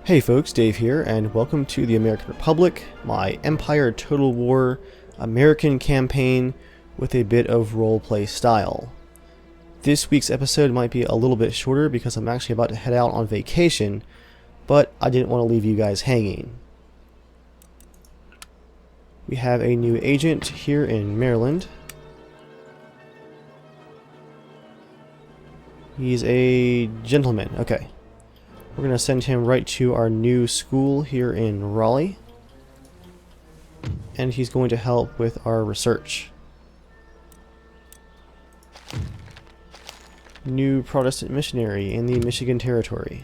Hey folks, Dave here, and welcome to the American Republic, my Empire Total War American campaign with a bit of roleplay style. This week's episode might be a little bit shorter because I'm actually about to head out on vacation, but I didn't want to leave you guys hanging. We have a new agent here in Maryland. He's a gentleman, okay. We're going to send him right to our new school here in Raleigh. And he's going to help with our research. New Protestant missionary in the Michigan Territory.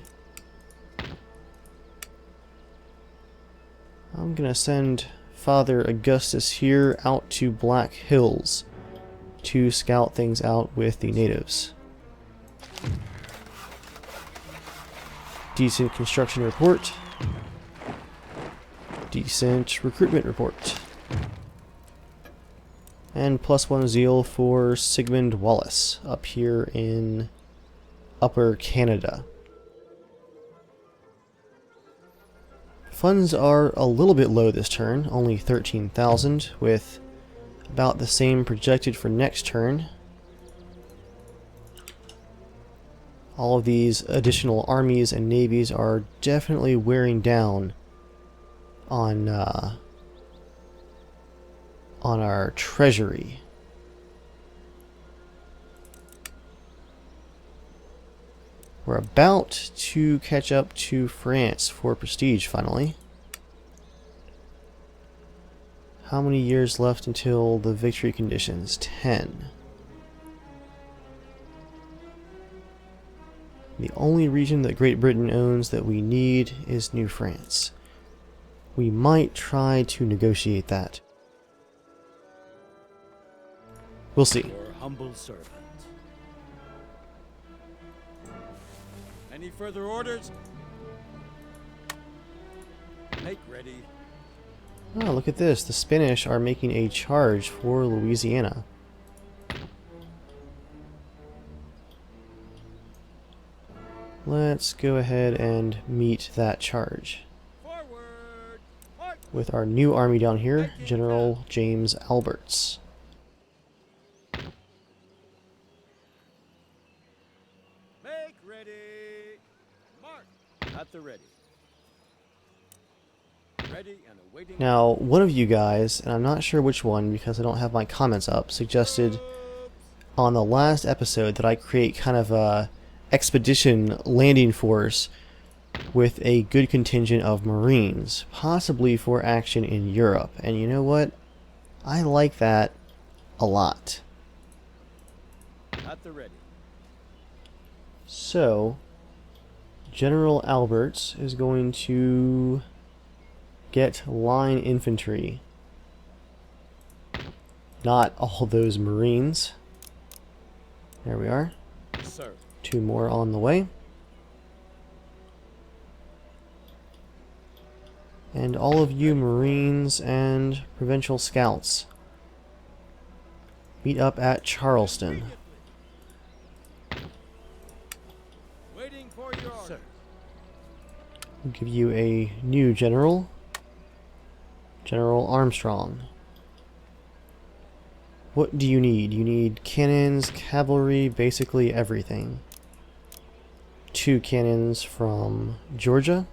I'm going to send Father Augustus here out to Black Hills to scout things out with the natives. Decent construction report. Decent recruitment report. And +1 zeal for Sigmund Wallace up here in Upper Canada. Funds are a little bit low this turn, only 13,000, with about the same projected for next turn. All of these additional armies and navies are definitely wearing down on our treasury. We're about to catch up to France for prestige finally. How many years left until the victory conditions? 10. The only region that Great Britain owns that we need is New France. We might try to negotiate that. We'll see. Your humble servant. Any further orders? Make ready. Oh, look at this. The Spanish are making a charge for Louisiana. Let's go ahead and meet that charge. Forward. With our new army down here, General James Alberts. Make ready. Mark. At the ready. Ready and awaiting. Now, one of you guys, and I'm not sure which one because I don't have my comments up, suggested on the last episode that I create kind of a expedition landing force with a good contingent of Marines, possibly for action in Europe. And you know what? I like that a lot. At the ready. So, General Alberts is going to get line infantry. Not all those Marines. There we are. Sir. 2 more on the way. And all of you Marines and Provincial Scouts, meet up at Charleston. Waiting for your order. We'll give you a new general, General Armstrong. What do you need? You need cannons, cavalry, basically everything. 2 cannons from Georgia.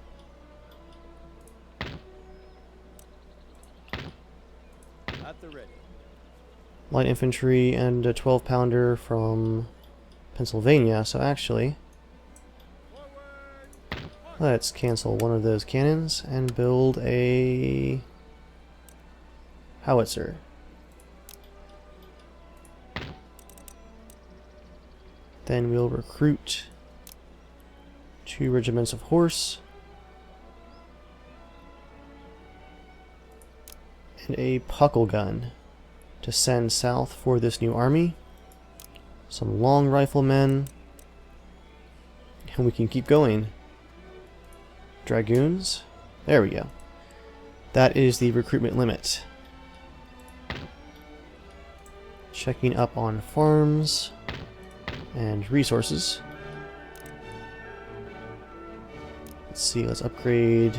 At the ready. Light infantry and a 12-pounder from Pennsylvania. So actually, let's cancel one of those cannons and build a howitzer. Then we'll recruit 2 regiments of horse and a puckle gun to send south for this new army. Some long riflemen, and we can keep going. Dragoons. There we go. That is the recruitment limit. Checking up on farms and resources. Let's see, let's upgrade.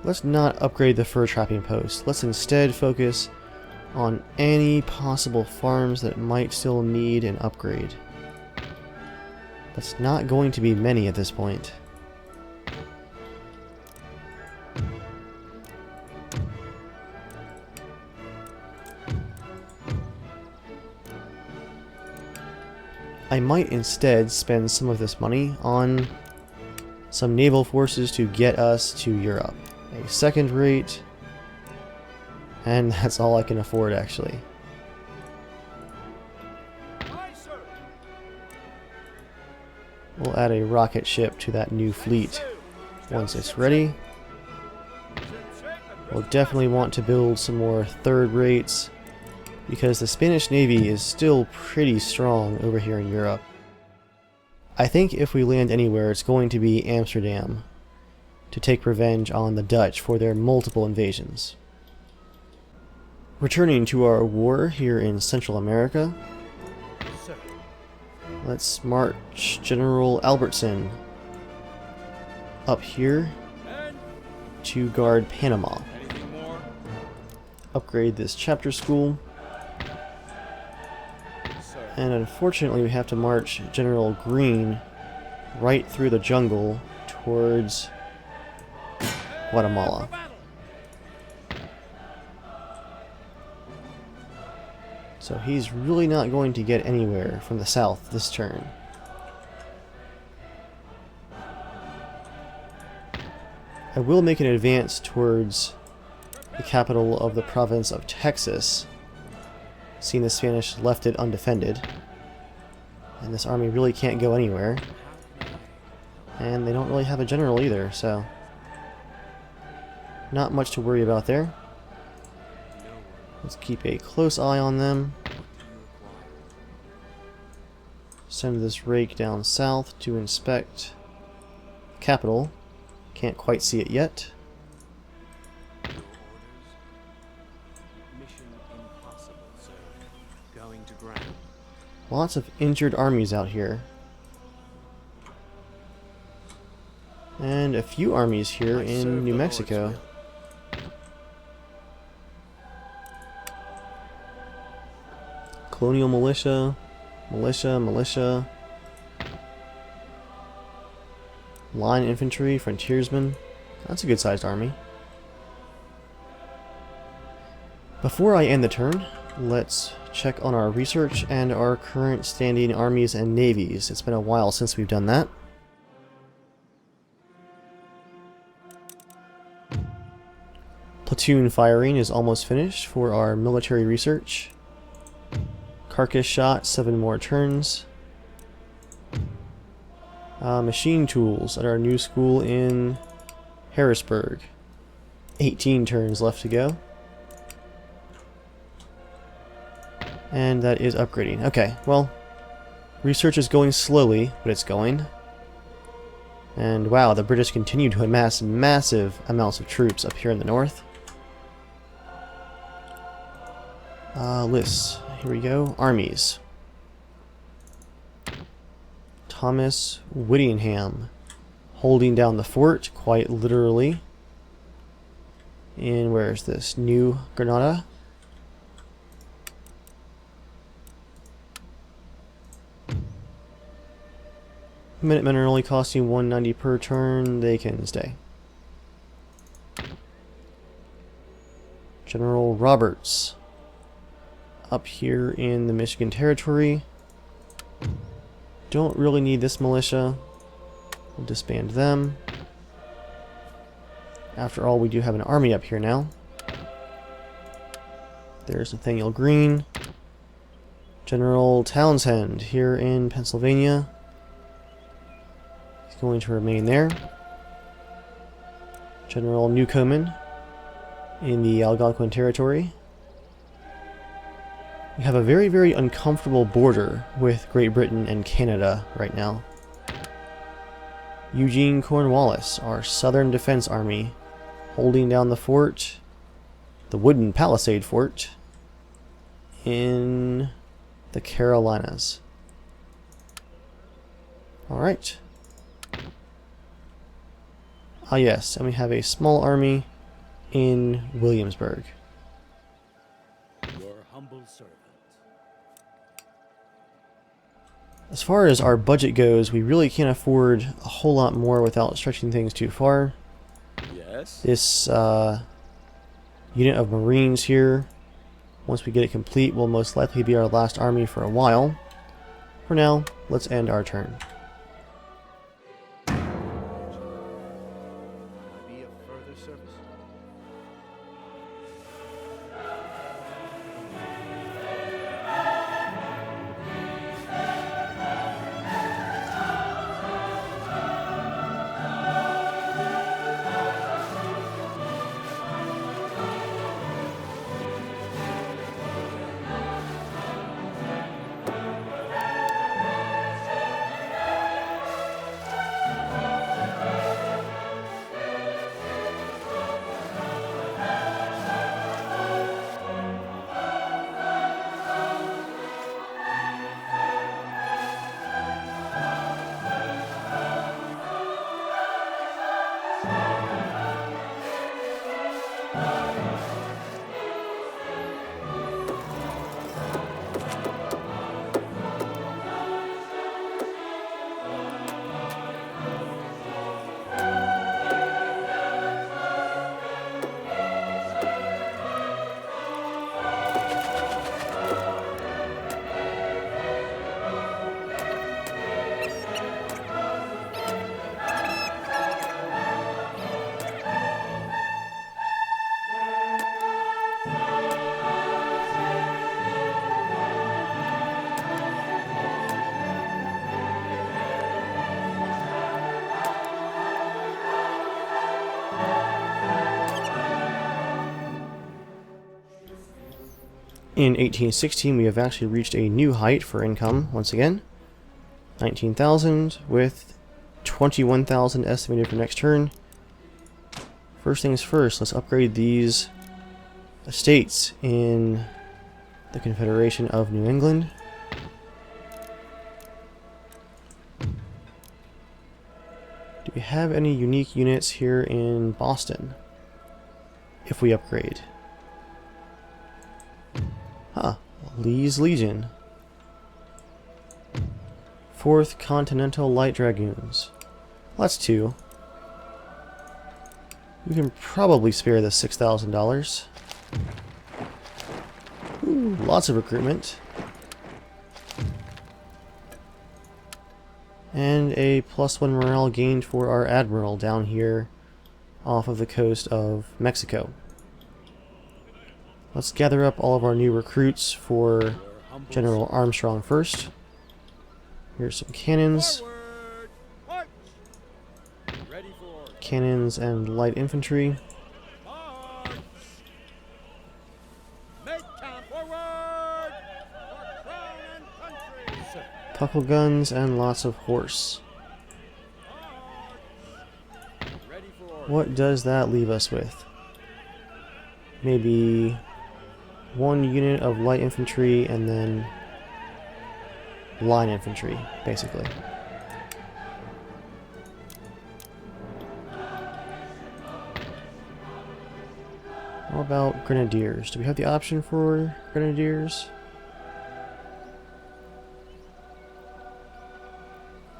Let's not upgrade the fur trapping post. Let's instead focus on any possible farms that might still need an upgrade. That's not going to be many at this point. I might instead spend some of this money on some naval forces to get us to Europe. A second rate, and that's all I can afford actually. Aye, sir. We'll add a rocket ship to that new fleet once it's ready. We'll definitely want to build some more third rates because the Spanish Navy is still pretty strong over here in Europe. I think if we land anywhere, it's going to be Amsterdam to take revenge on the Dutch for their multiple invasions. Returning to our war here in Central America, Sir. let's march General Albertson up here And to guard Panama. anything more? Upgrade this chapter school. Sir. And unfortunately we have to march General Green right through the jungle towards Guatemala. For battle. So he's really not going to get anywhere from the south this turn. I will make an advance towards the capital of the province of Texas, seeing the Spanish left it undefended. And this army really can't go anywhere. And they don't really have a general either, so not much to worry about there. Let's keep a close eye on them. Send this rake down south to inspect the capital. Can't quite see it yet. Mission impossible, sir. Going to ground. Lots of injured armies out here. And a few armies here I serve in New the Mexico. Lord's will. Colonial militia, militia. Line infantry, frontiersmen. That's a good sized army. Before I end the turn, let's check on our research and our current standing armies and navies. It's been a while since we've done that. Platoon firing is almost finished for our military research. Carcass shot, 7 more turns. Machine tools at our new school in Harrisburg. 18 turns left to go. And that is upgrading. Okay, well, research is going slowly, but it's going. And wow, the British continue to amass massive amounts of troops up here in the north. Lists. Here we go. Armies. Thomas Whittingham holding down the fort, quite literally. In, where is this? New Granada. Minutemen are only costing 190 per turn. They can stay. General Roberts up here in the Michigan Territory. Don't really need this militia. We'll disband them. After all, we do have an army up here now. There's Nathaniel Greene. General Townsend here in Pennsylvania. He's going to remain there. General Newcomen in the Algonquin Territory. We have a very, very uncomfortable border with Great Britain and Canada right now. Eugene Cornwallis, our Southern Defense Army, holding down the fort, the wooden palisade fort, in the Carolinas. Alright. Ah yes, and we have a small army in Williamsburg. Your humble servant. As far as our budget goes, we really can't afford a whole lot more without stretching things too far. Yes? This unit of Marines here, once we get it complete, will most likely be our last army for a while. For now, let's end our turn. Can I be of further service? In 1816, we have actually reached a new height for income once again. 19,000 with 21,000 estimated for next turn. First things first, let's upgrade these estates in the Confederation of New England. Do we have any unique units here in Boston? If we upgrade. Huh, Lee's Legion. 4th Continental Light Dragoons. Well, that's 2. We can probably spare the $6,000. Ooh, lots of recruitment. And a +1 morale gained for our Admiral down here off of the coast of Mexico. Let's gather up all of our new recruits for General Armstrong first. Here's some cannons. Forward! March! Ready for Cannons and light infantry. march! Make count forward! For crown and country! Sir. Puckle guns and lots of horse. March! Ready for order. What does that leave us with? Maybe 1 unit of light infantry and then line infantry, basically. How about grenadiers? Do we have the option for grenadiers?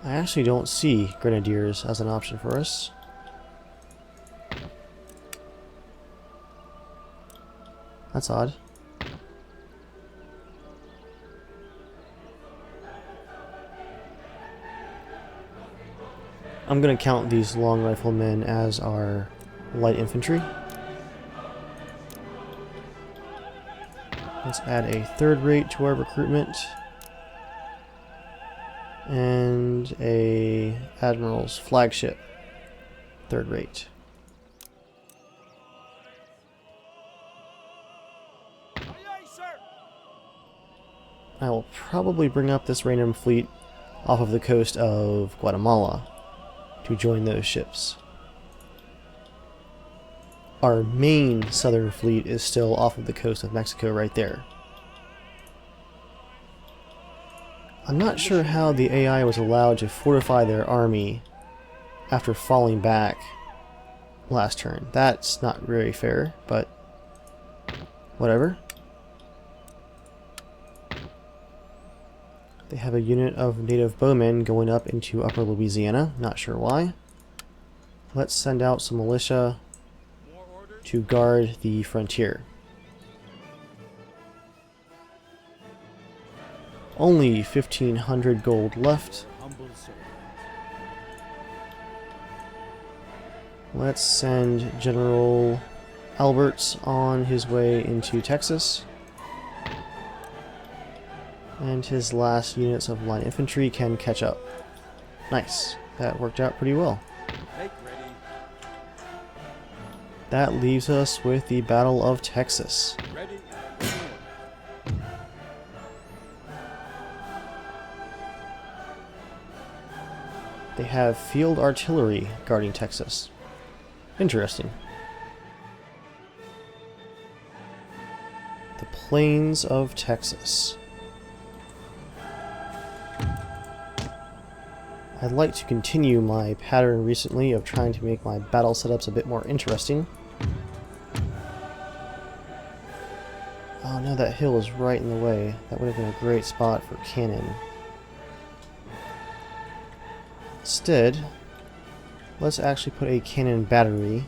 I actually don't see grenadiers as an option for us. That's odd. I'm gonna count these long riflemen as our light infantry. Let's add a 3rd rate to our recruitment. And a Admiral's flagship 3rd rate. Aye, aye, sir! I will probably bring up this random fleet off of the coast of Guatemala to join those ships. Our main southern fleet is still off of the coast of Mexico right there. I'm not sure how the AI was allowed to fortify their army after falling back last turn. That's not very fair, but whatever. They have a unit of native bowmen going up into Upper Louisiana. Not sure why. Let's send out some militia More orders? to guard the frontier. Only 1,500 gold left. Humble servant. Let's send General Alberts on his way into Texas. And his last units of line infantry can catch up. Nice. That worked out pretty well. Make ready. That leaves us with the Battle of Texas. Ready. They have field artillery guarding Texas. Interesting. The Plains of Texas. I'd like to continue my pattern recently of trying to make my battle setups a bit more interesting. Oh no, that hill is right in the way. That would have been a great spot for cannon. Instead, let's actually put a cannon battery,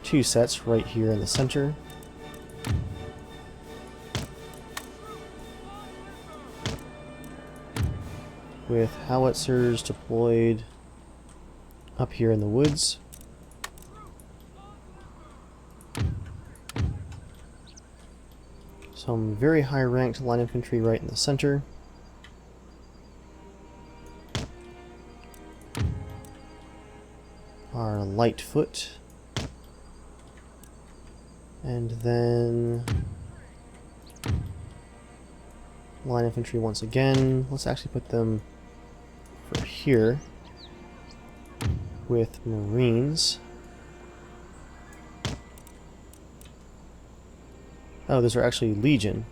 2 sets right here in the center. With howitzers deployed up here in the woods. Some very high ranked line infantry right in the center. Our light foot. And then line infantry once again. Let's actually put them for here with Marines. Oh, those are actually Legion.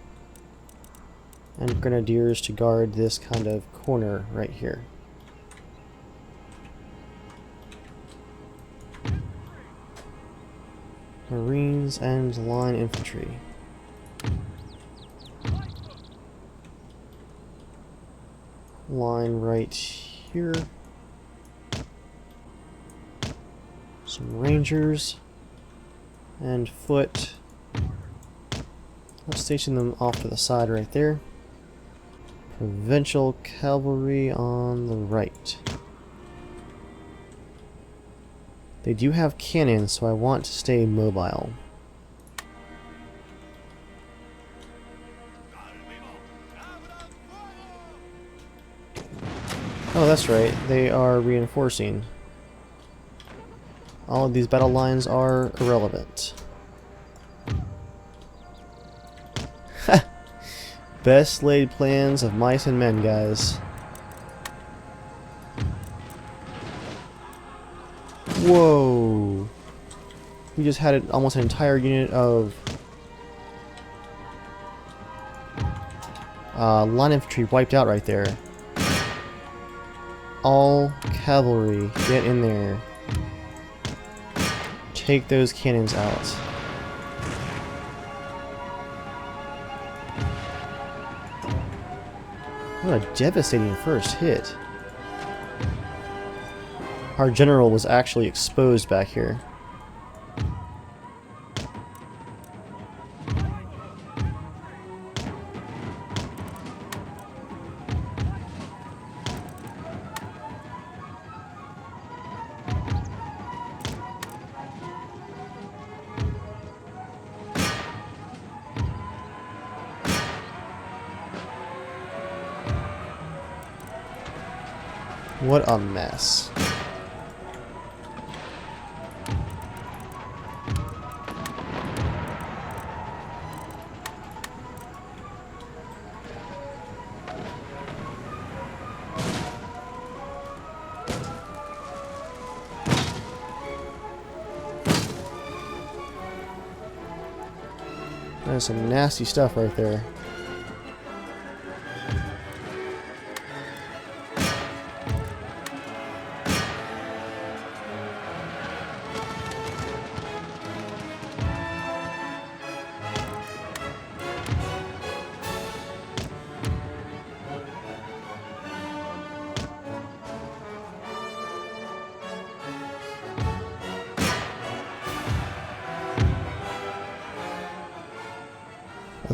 And Grenadiers to guard this kind of corner right here. Marines and line infantry. Line right here. Some Rangers and foot. Let's station them off to the side right there. Provincial cavalry on the right. They do have cannons, so I want to stay mobile. Oh, that's right. They are reinforcing. All of these battle lines are irrelevant. Best laid plans of mice and men, guys. Whoa! We just had almost an entire unit of line infantry wiped out right there. All cavalry, get in there. Take those cannons out. What a devastating first hit. Our general was actually exposed back here. What a mess. That's some nasty stuff right there.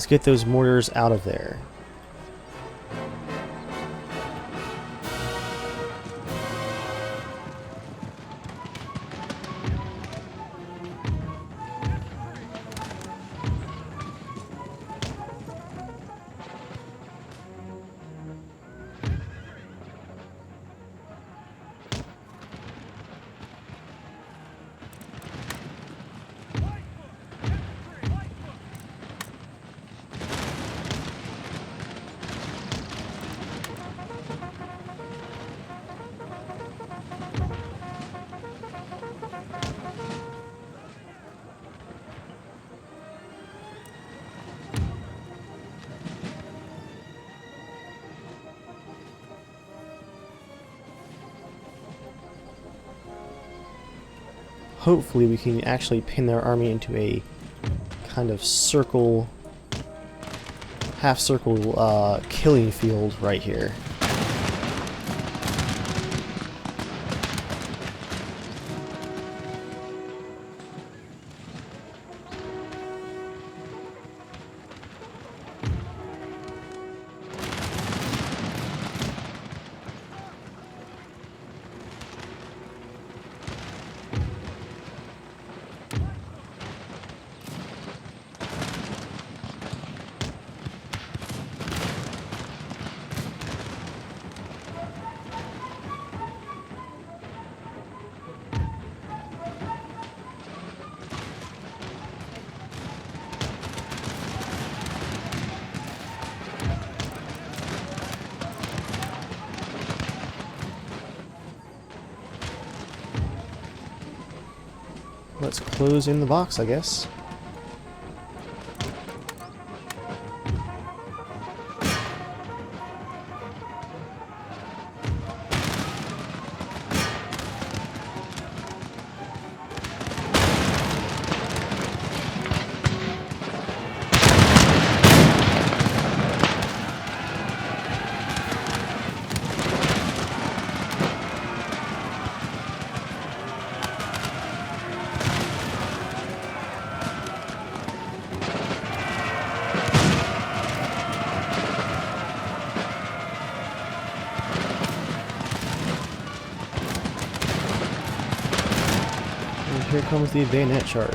Let's get those mortars out of there. Hopefully we can actually pin their army into a kind of circle, half circle killing field right here. Let's close in the box, I guess. Here comes the bayonet charge.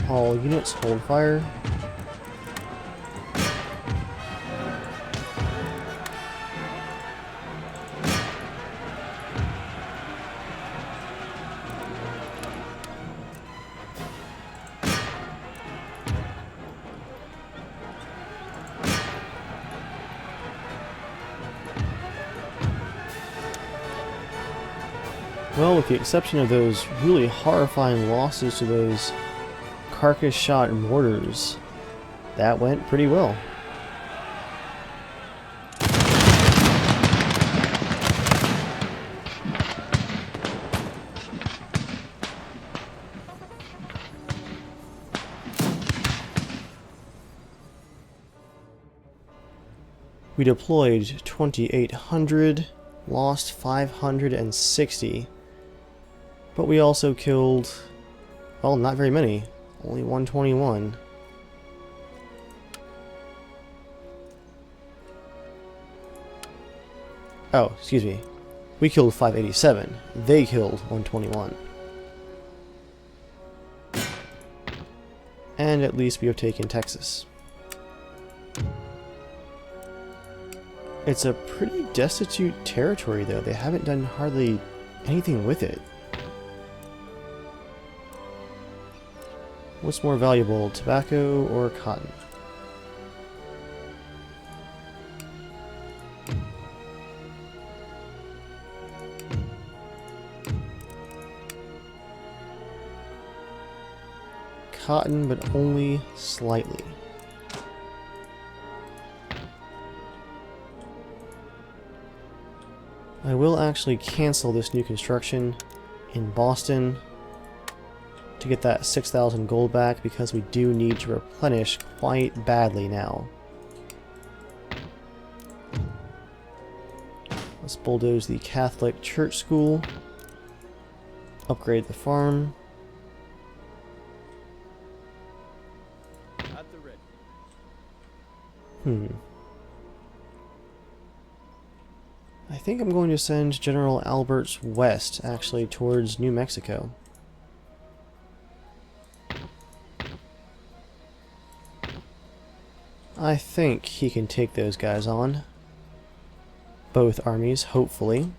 All units hold fire. Well, with the exception of those really horrifying losses to those carcass shot mortars, that went pretty well. We deployed 2,800, lost 560. But we also killed, well, not very many. Only 121. Oh, excuse me. We killed 587. They killed 121. And at least we have taken Texas. It's a pretty destitute territory, though. They haven't done hardly anything with it. What's more valuable, tobacco or cotton? Cotton, but only slightly. I will actually cancel this new construction in Boston to get that 6,000 gold back, because we do need to replenish quite badly now. Let's bulldoze the Catholic Church School. Upgrade the farm. At the ready. I think I'm going to send General Alberts west, actually, towards New Mexico. I think he can take those guys on. Both armies, hopefully.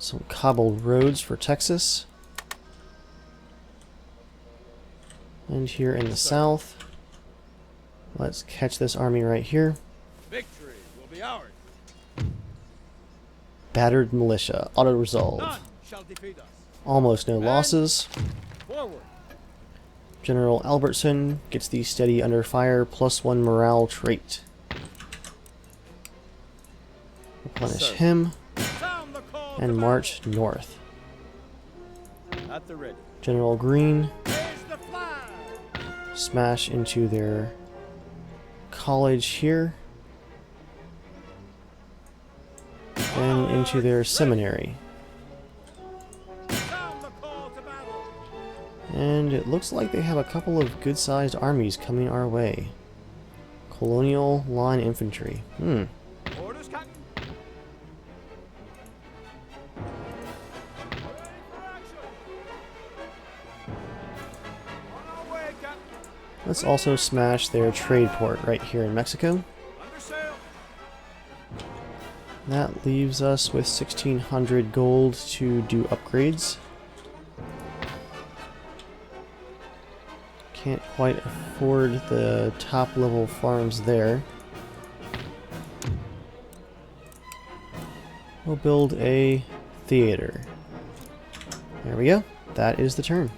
Some cobbled roads for Texas. And here in the south, let's catch this army right here. Victory will be ours. Battered militia, auto-resolve. None shall defeat us. Almost no losses. Forward. General Albertson gets the steady under fire +1 morale trait. Replenish him Sound the call and to march north. battle. At the ready. General Green, Raise the flag. smash into their college here. And into their seminary. Sound the call to battle. And it looks like they have a couple of good-sized armies coming our way. Colonial Line Infantry. Orders, Captain. Ready for action. On our way, Captain. Let's also smash their trade port right here in Mexico. Under sail. That leaves us with 1,600 gold to do upgrades. Can't quite afford the top level farms there. We'll build a theater. There we go. That is the turn.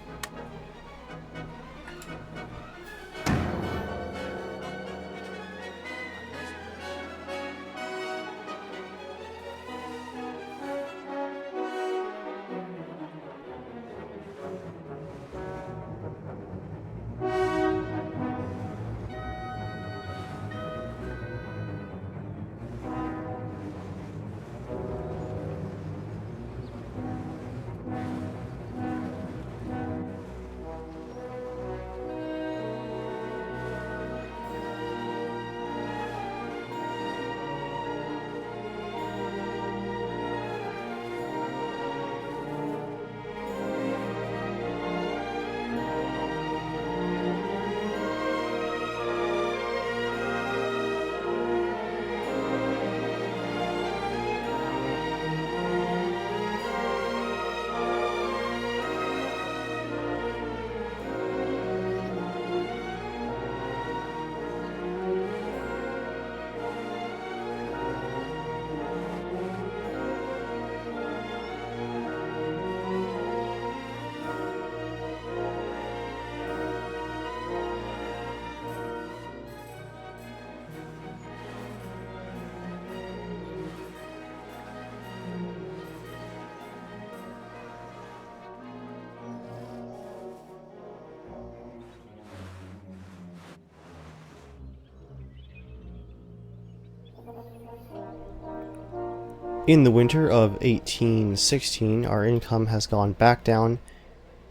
In the winter of 1816, our income has gone back down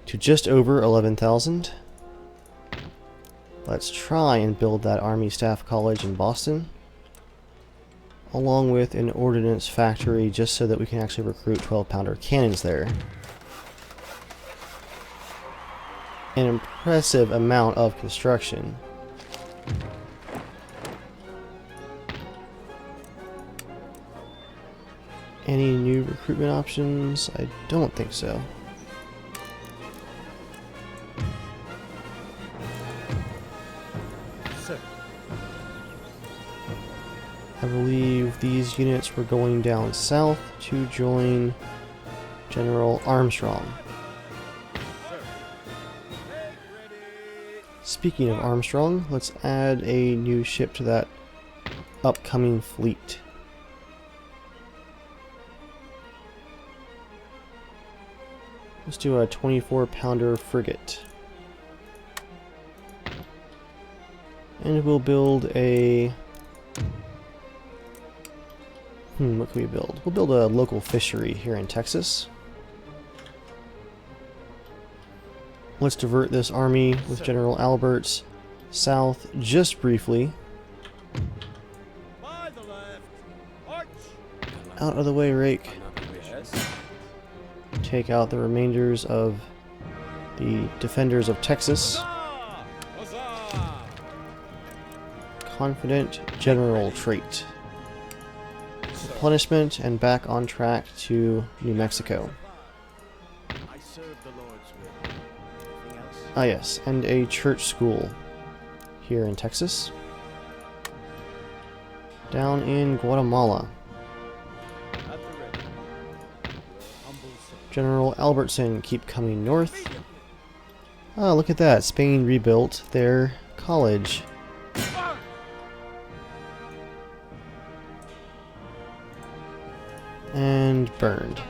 to just over 11,000. Let's try and build that Army Staff College in Boston, along with an ordnance factory, just so that we can actually recruit 12-pounder cannons there. An impressive amount of construction. Any new recruitment options? I don't think so. Sir. I believe these units were going down south to join General Armstrong. Sir. Make ready. Speaking of Armstrong, let's add a new ship to that upcoming fleet. Let's do a 24-pounder frigate. And we'll build a What can we build? We'll build a local fishery here in Texas. Let's divert this army with General Alberts south just briefly. By the left. March. Out of the way, Rake. Yes. Take out the remainders of the defenders of Texas. Huzzah! Huzzah! Confident general trait. Replenishment and back on track to New Mexico. I serve the Lord's will. Anything else? Ah yes, and a church school here in Texas. Down in Guatemala. At the ready. Humble servant. General Albertson, keep coming north. Ah, look at that. Spain rebuilt their college. And burned.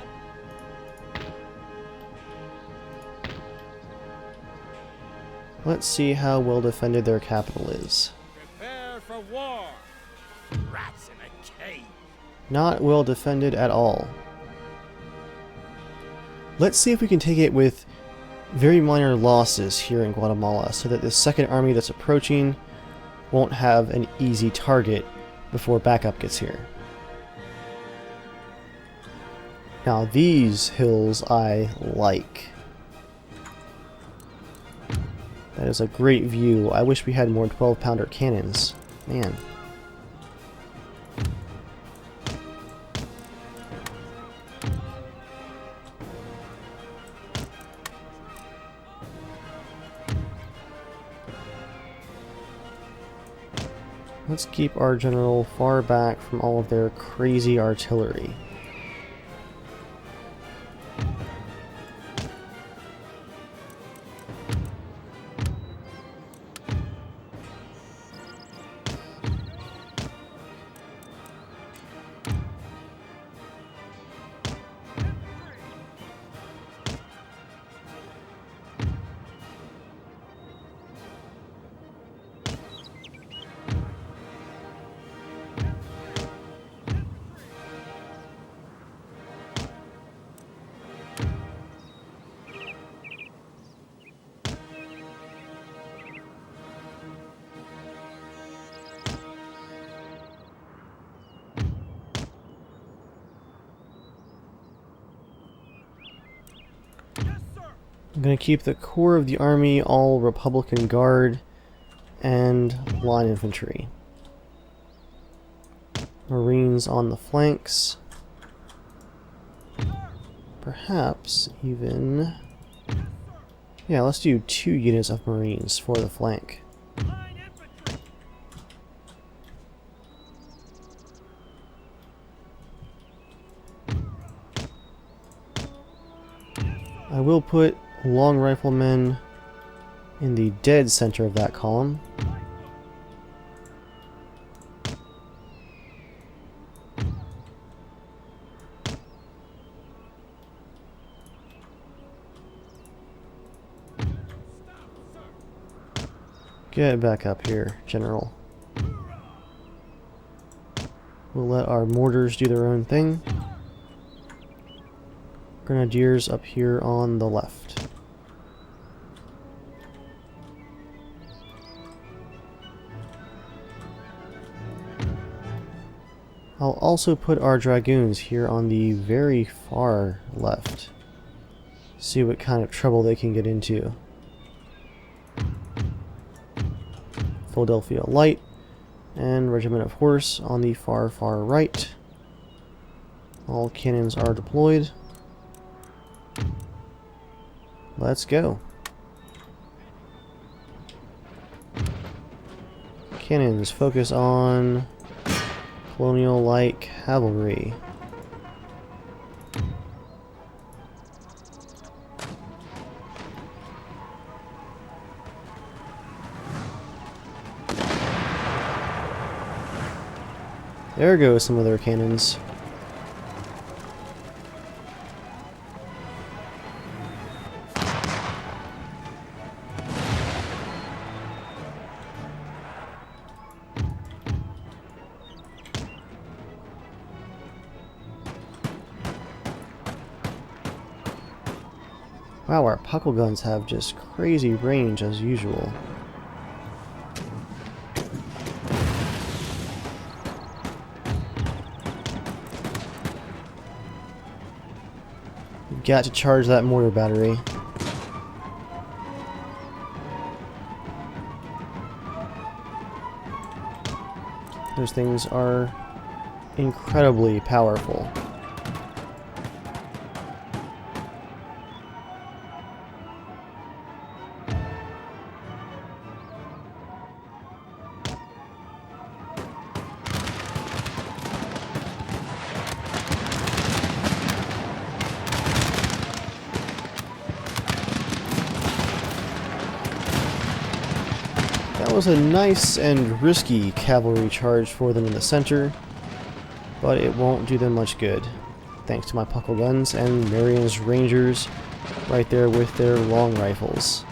Let's see how well defended their capital is. Prepare for war. Rats in a cave. Not well defended at all. Let's see if we can take it with very minor losses here in Guatemala so that the second army that's approaching won't have an easy target before backup gets here. Now these hills I like. That is a great view. I wish we had more 12-pounder cannons. Man. Let's keep our general far back from all of their crazy artillery. I'm going to keep the core of the army all Republican Guard and line infantry. Marines on the flanks. Perhaps even... yeah, let's do 2 units of Marines for the flank. Line infantry. I will put long riflemen in the dead center of that column. Get back up here, General. We'll let our mortars do their own thing. Grenadiers up here on the left. I'll also put our dragoons here on the very far left. See what kind of trouble they can get into. Philadelphia Light and Regiment of Horse on the far right. All cannons are deployed. Let's go. Cannons, focus on Colonial Light Cavalry. There goes some of their cannons. Wow, our puckle guns have just crazy range as usual. We've got to charge that mortar battery. Those things are incredibly powerful. That was a nice and risky cavalry charge for them in the center, but it won't do them much good, thanks to my puckle guns and Marion's Rangers right there with their long rifles.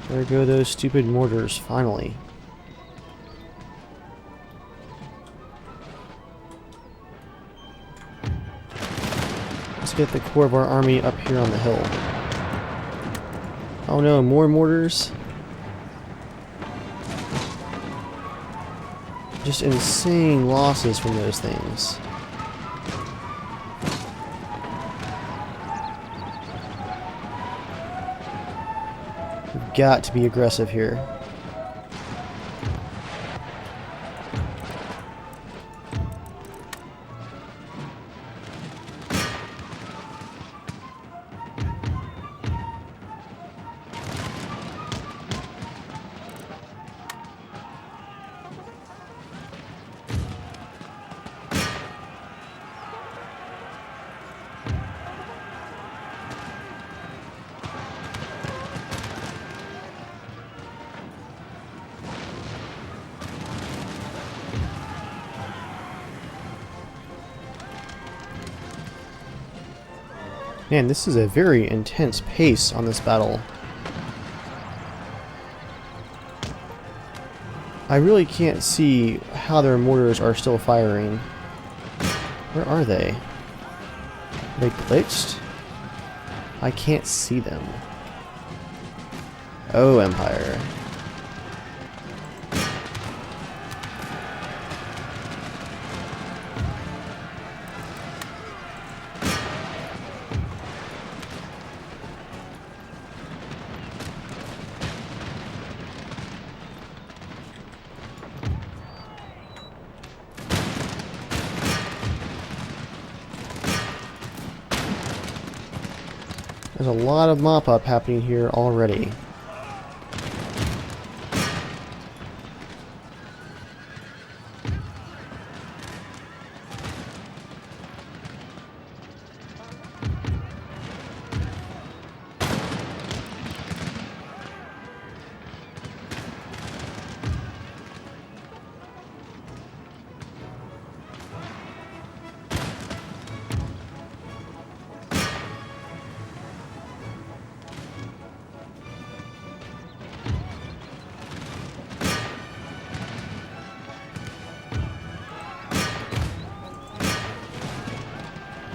There go those stupid mortars, finally. Let's get the core of our army up here on the hill. Oh no, more mortars? Just insane losses from those things. We've got to be aggressive here. Man, this is a very intense pace on this battle. I really can't see how their mortars are still firing. Where are they? Are they glitched? I can't see them. Oh, Empire. There's a lot of mop-up happening here already.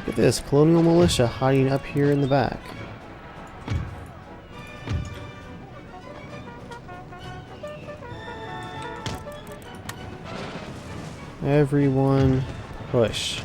Look at this, colonial militia hiding up here in the back. Everyone push.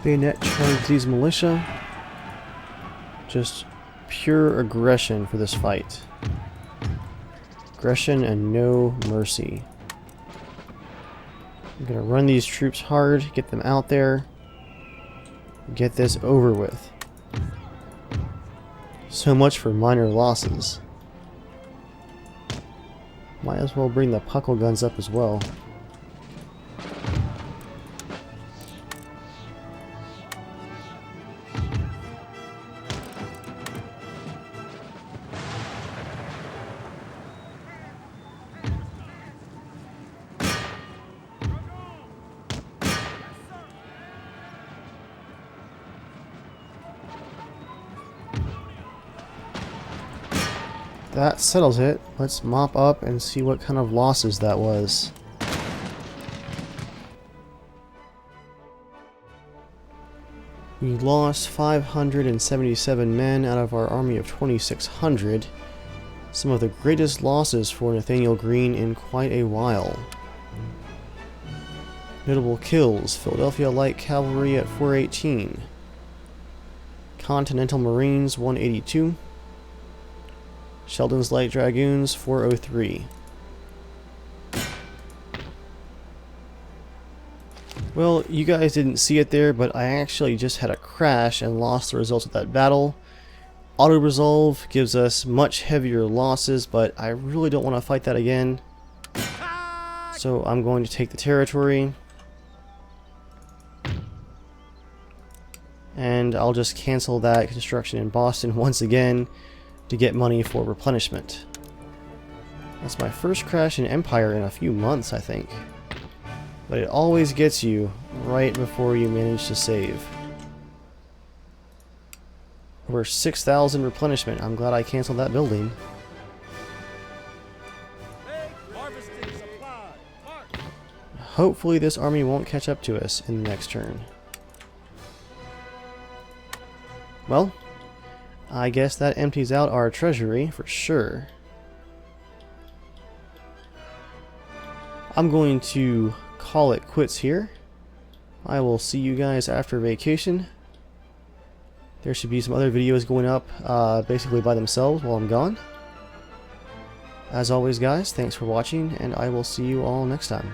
Bayonet charge these militia. Just pure aggression for this fight. Aggression and no mercy. I'm gonna run these troops hard, get them out there, get this over with. So much for minor losses. Might as well bring the puckle guns up as well. That settles it. Let's mop up and see what kind of losses that was. We lost 577 men out of our army of 2,600. Some of the greatest losses for Nathaniel Greene in quite a while. Notable kills: Philadelphia Light Cavalry at 418. Continental Marines 182. Sheldon's Light Dragoons 403. Well, you guys didn't see it there, but I actually just had a crash and lost the results of that battle. Auto-resolve gives us much heavier losses, but I really don't want to fight that again. So I'm going to take the territory. And I'll just cancel that construction in Boston once again to get money for replenishment. That's my first crash in Empire in a few months, I think. But it always gets you right before you manage to save. Over 6,000 replenishment. I'm glad I canceled that building. Hopefully this army won't catch up to us in the next turn. Well, I guess that empties out our treasury for sure. I'm going to call it quits here. I will see you guys after vacation. There should be some other videos going up basically by themselves while I'm gone. As always guys, thanks for watching, and I will see you all next time.